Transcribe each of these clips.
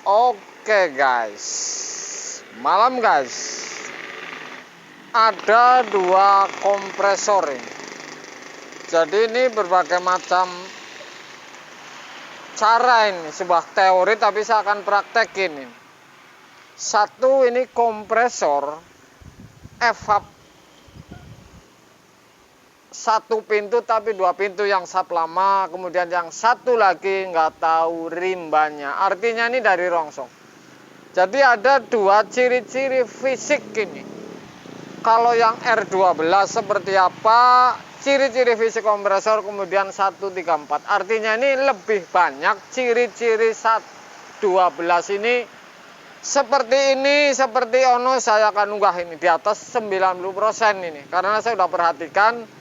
Oke guys, malam guys, ada dua kompresor ini. Jadi ini berbagai macam cara ini, sebuah teori tapi saya akan praktekin ini. Satu ini kompresor evap satu pintu tapi dua pintu, yang sap lama, kemudian yang satu lagi nggak tahu rimbanya, artinya ini dari rongsok. Jadi ada dua ciri-ciri fisik ini. Kalau yang R12 seperti apa ciri-ciri fisik kompresor, kemudian 134, artinya ini lebih banyak ciri-ciri 12 ini seperti ini, seperti ono. Saya akan unggah ini di atas 90% ini, karena saya sudah perhatikan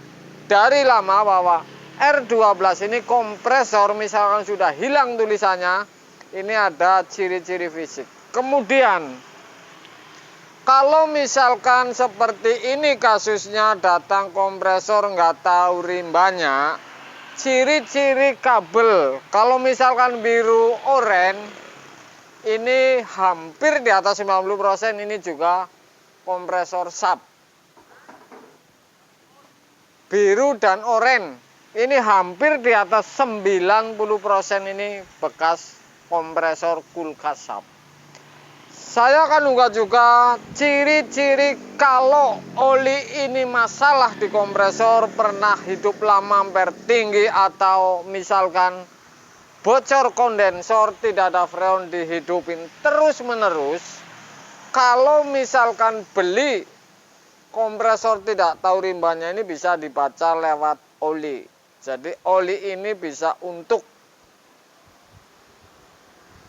dari lama bahwa R12 ini kompresor misalkan sudah hilang tulisannya, ini ada ciri-ciri fisik. Kemudian kalau misalkan seperti ini kasusnya, datang kompresor nggak tahu rimbanya, ciri-ciri kabel kalau misalkan biru oranye ini hampir di atas 90%, ini juga kompresor sap. Biru dan oranye ini hampir di atas 90%, ini bekas kompresor kulkas sap. Saya akan unggah juga ciri-ciri kalau oli ini masalah di kompresor, pernah hidup lama ampere tinggi, atau misalkan bocor kondensor, tidak ada freon, dihidupin terus menerus. Kalau misalkan beli kompresor tidak tahu rimbanya, ini bisa dibaca lewat oli. Jadi oli ini bisa untuk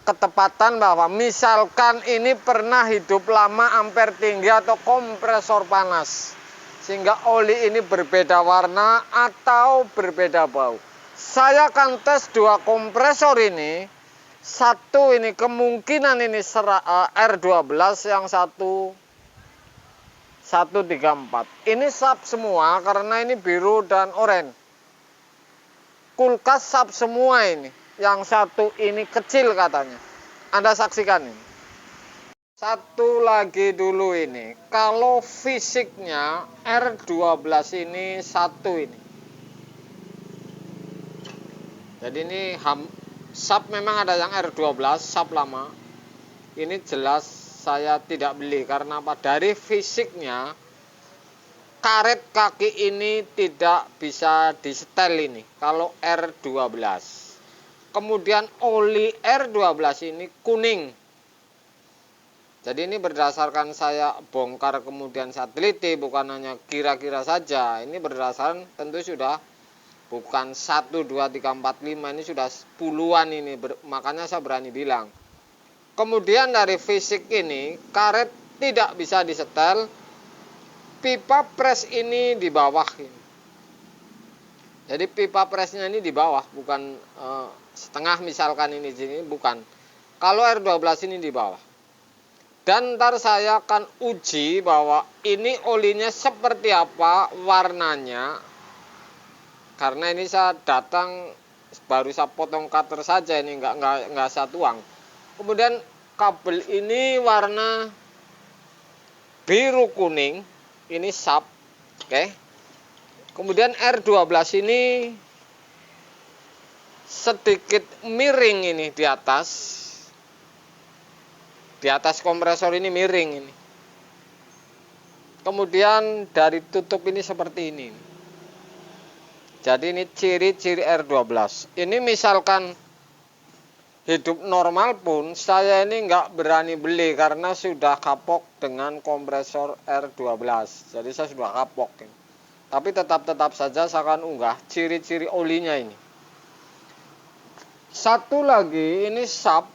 ketepatan bahwa misalkan ini pernah hidup lama ampere tinggi atau kompresor panas, sehingga oli ini berbeda warna atau berbeda bau. Saya akan tes dua kompresor ini. Satu ini kemungkinan ini R12, yang satu 134. Ini sap semua karena ini biru dan oranye. Kulkas sap semua ini. Yang satu ini kecil katanya. Anda saksikan ini. Satu lagi dulu ini. Kalau fisiknya R12 ini satu ini. Jadi ini sap memang ada yang R12 sap lama. Ini jelas saya tidak beli karena apa? Dari fisiknya karet kaki ini tidak bisa disetel ini kalau R12. Kemudian oli R12 ini kuning. Jadi ini berdasarkan saya bongkar kemudian saya teliti, bukan hanya kira-kira saja. Ini berdasarkan tentu sudah bukan 1, 2, 3, 4, 5, ini sudah puluhan ini, makanya saya berani bilang. Kemudian dari fisik ini, karet tidak bisa disetel, pipa pres ini di bawah ini. Jadi pipa presnya ini di bawah, bukan setengah misalkan ini, bukan. Kalau R12 ini di bawah. Dan ntar saya akan uji bahwa ini olinya seperti apa warnanya. Karena ini saya datang, baru saya potong cutter saja, ini nggak saya tuang. Kemudian kabel ini warna biru kuning, ini sap, oke. Kemudian R12 ini sedikit miring ini di atas kompresor ini miring ini. Kemudian dari tutup ini seperti ini. Jadi ini ciri-ciri R12. Ini misalkan hidup normal pun saya ini nggak berani beli karena sudah kapok dengan kompresor R12. Jadi saya sudah kapok. Tapi tetap saja saya akan unggah ciri-ciri olinya ini. Satu lagi ini sap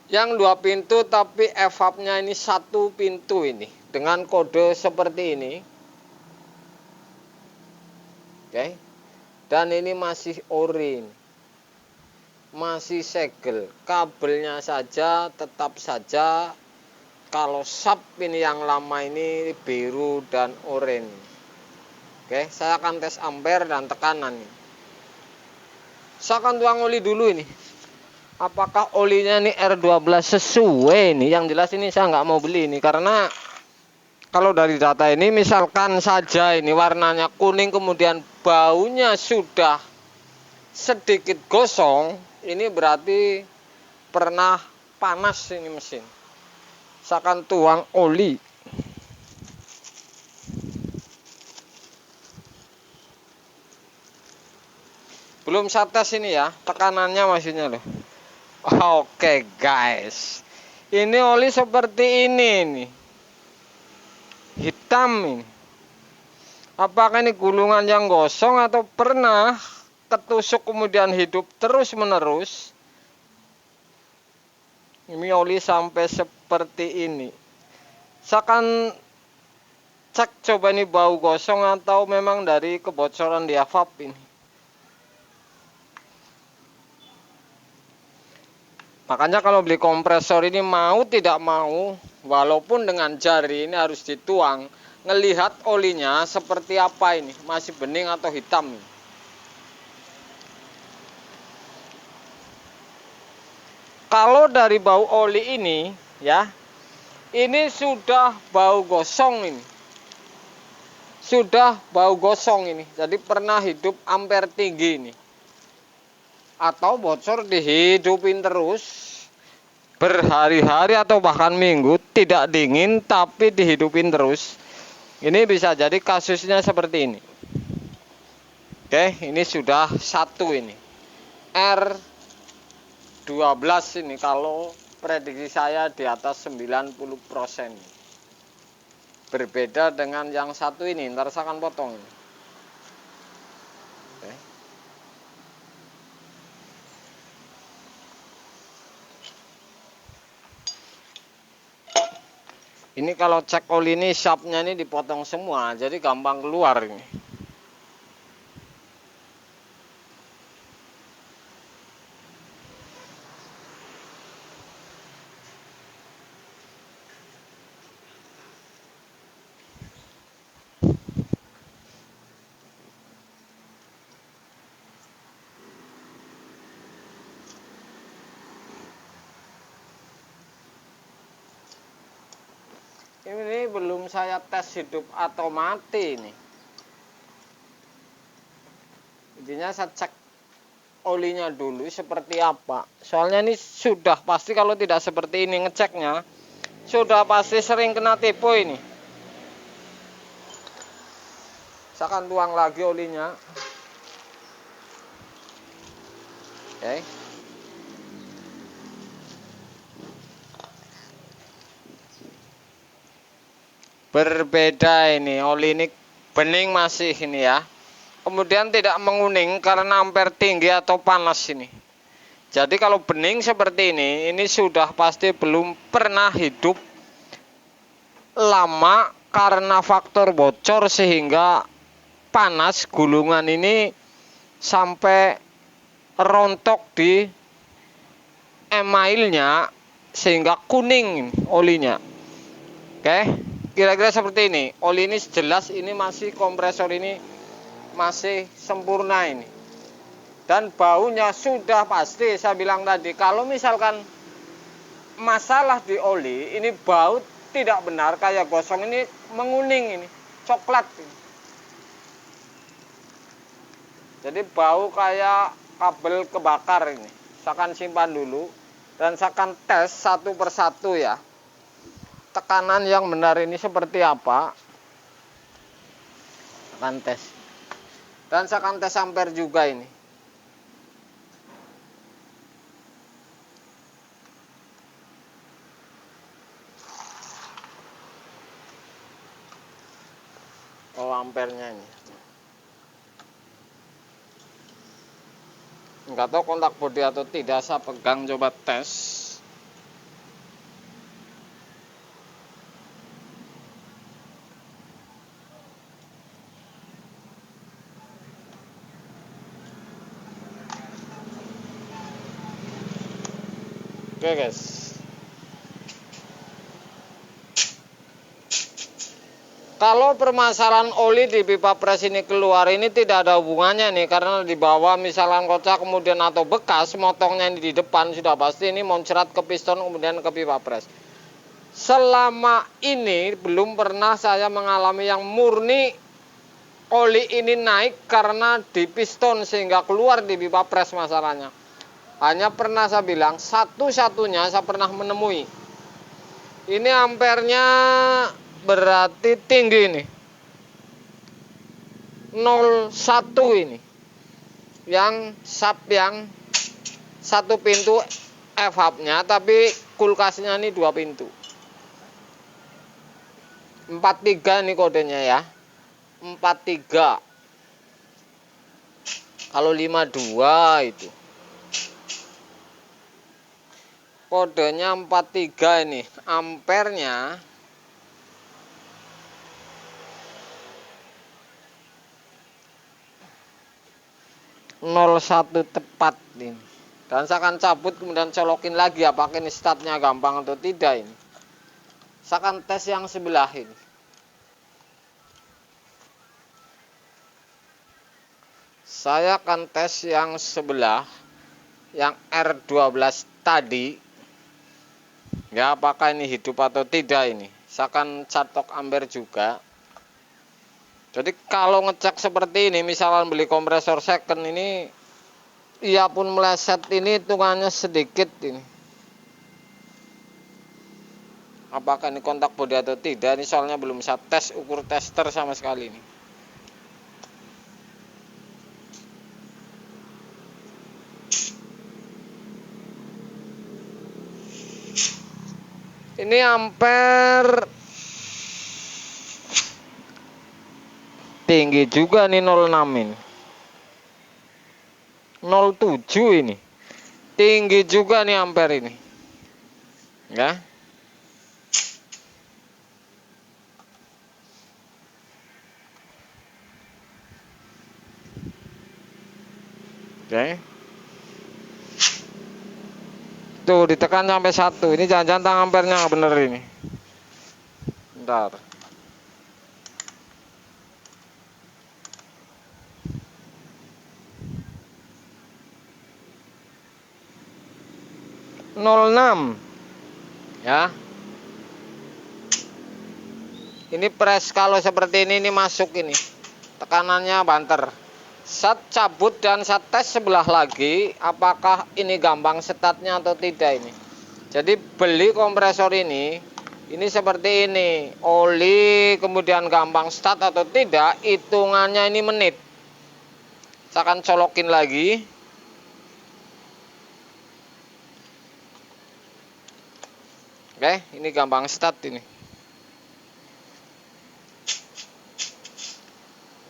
yang dua pintu tapi evapnya ini satu pintu ini dengan kode seperti ini. Oke. Dan ini masih ori, masih segel, kabelnya saja tetap saja kalau sap ini yang lama ini biru dan oranye. Oke, saya akan tes ampere dan tekanan. Saya akan tuang oli dulu ini. apakah olinya ini R12 sesuai nih. Yang jelas ini saya nggak mau beli ini, karena kalau dari data ini misalkan saja ini warnanya kuning kemudian baunya sudah sedikit gosong, ini berarti pernah panas ini mesin. Saya akan tuang oli. Belum saya tes ini ya, tekanannya maksudnya loh. Oke guys, ini oli seperti ini nih, hitam ini. Apakah ini gulungan yang gosong atau pernah ketusuk kemudian hidup terus menerus? Ini oli sampai seperti ini. Saya akan cek coba ini bau gosong atau memang dari kebocoran diafab ini. Makanya kalau beli kompresor ini mau tidak mau, walaupun dengan jari ini harus dituang, ngelihat olinya seperti apa ini, masih bening atau hitam ini. Kalau dari bau oli ini ya, ini sudah bau gosong ini. Sudah bau gosong ini. Jadi pernah hidup ampere tinggi ini. Atau bocor dihidupin terus berhari-hari atau bahkan minggu, tidak dingin tapi dihidupin terus. Ini bisa jadi kasusnya seperti ini. Oke, ini sudah satu ini R12 ini, kalau prediksi saya di atas 90%. Berbeda dengan yang satu ini, ntar saya akan potong ini. Oke. Ini kalau cek oli ini shaftnya ini dipotong semua, jadi gampang keluar ini. Ini belum saya tes hidup atau mati ini. Intinya saya cek olinya dulu seperti apa. Soalnya ini sudah pasti kalau tidak seperti ini ngeceknya, sudah pasti sering kena tipu ini. Saya akan tuang lagi olinya. Oke. Berbeda ini, oli ini bening masih ini ya. Kemudian tidak menguning karena ampere tinggi atau panas ini. Jadi kalau bening seperti ini sudah pasti belum pernah hidup lama karena faktor bocor sehingga panas, gulungan ini sampai rontok di emailnya sehingga kuning olinya. Oke. Kira-kira seperti ini. Oli ini jelas ini masih kompresor ini masih sempurna ini. Dan baunya sudah pasti saya bilang tadi. Kalau misalkan masalah di oli, ini bau tidak benar kayak gosong ini menguning ini, coklat ini. Jadi bau kayak kabel kebakar ini. Saya akan simpan dulu dan saya akan tes satu persatu ya. Tekanan yang benar ini seperti apa, akan tes. Dan saya akan tes ampere juga ini. Oh, ampernya ini. Enggak tahu kontak bodi atau tidak, saya pegang coba tes. Oke guys, Kalau permasalahan oli di pipa pres ini keluar, ini tidak ada hubungannya nih, karena di bawah misalkan kocak kemudian atau bekas motongnya ini di depan, sudah pasti ini muncrat ke piston kemudian ke pipa pres. Selama ini belum pernah saya mengalami yang murni oli ini naik karena di piston sehingga keluar di pipa pres masalahnya. Hanya pernah saya bilang, satu-satunya saya pernah menemui. Ini ampernya berarti tinggi ini. 01 ini. Yang sub yang satu pintu F-hub-nya, tapi kulkasnya ini 2 pintu. 43 ini kodenya ya. 43. Kalau 52 itu. Kodenya 43 ini. Ampernya 01 tepat ini. Dan saya akan cabut kemudian colokin lagi apakah ini startnya gampang atau tidak ini. Saya akan tes yang sebelah ini. Saya akan tes yang sebelah, yang R12 tadi. Ya, apakah ini hidup atau tidak ini. Saya akan catok ampere juga. Jadi kalau ngecek seperti ini, misalnya beli kompresor second ini, ia pun meleset ini hitungannya sedikit ini. Apakah ini kontak bodi atau tidak, ini soalnya belum saya tes, ukur tester sama sekali ini. Ini ampere tinggi juga nih 06 ini. 07 ini. Tinggi juga nih ampere ini. Ya. Oke. Tuh ditekan sampai 1. Ini jangan-jangan tang ampernya nggak bener ini. Bentar. Nol 06 ya. Ini press kalau seperti ini masuk ini. Tekanannya banter. Saya cabut dan saya tes sebelah lagi apakah ini gampang startnya atau tidak ini. Jadi beli kompresor ini seperti ini. Oli kemudian gampang start atau tidak, hitungannya ini menit. Saya akan colokin lagi. Oke, ini gampang start ini.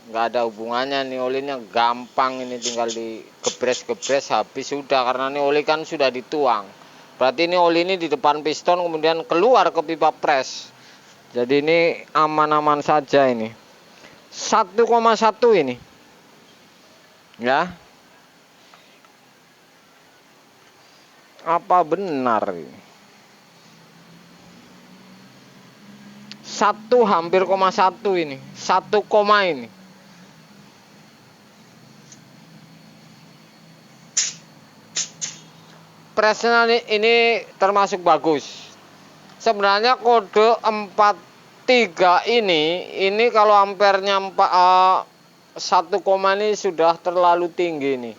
Nggak ada hubungannya nih, olinya gampang ini, tinggal digebres-gebres habis sudah, karena ini oli kan sudah dituang. Berarti ini oli ini di depan piston kemudian keluar ke pipa pres. Jadi ini aman-aman saja ini. 1,1 ini. Ya. Apa benar ini? 1 hampir 1 ini. 1 koma ini. Presnya ini termasuk bagus. Sebenarnya kode 43 ini kalau ampernya 1 koma ini sudah terlalu tinggi nih.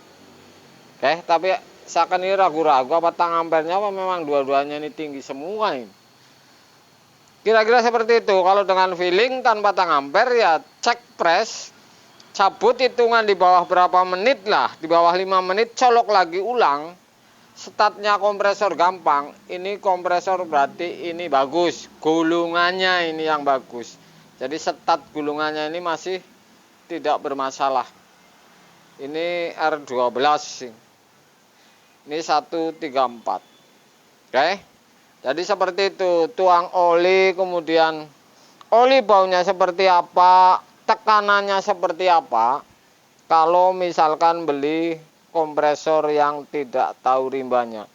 Oke, tapi saya akan ini ragu-ragu apa tang ampernya apa memang dua-duanya ini tinggi semua ini. Kira-kira seperti itu. Kalau dengan feeling tanpa tang ampere ya cek press, cabut hitungan di bawah berapa menit lah, di bawah 5 menit colok lagi ulang. Startnya kompresor gampang. Ini kompresor berarti ini bagus. Gulungannya ini yang bagus. Jadi start gulungannya ini masih tidak bermasalah. Ini R12. Ini 134. Oke. Jadi seperti itu. Tuang oli, kemudian oli baunya seperti apa, tekanannya seperti apa. Kalau misalkan beli kompresor yang tidak tahu rimbanya.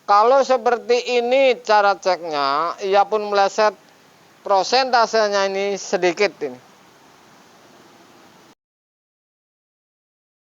Kalau seperti ini cara ceknya, ia pun meleset prosentasenya ini sedikit ini.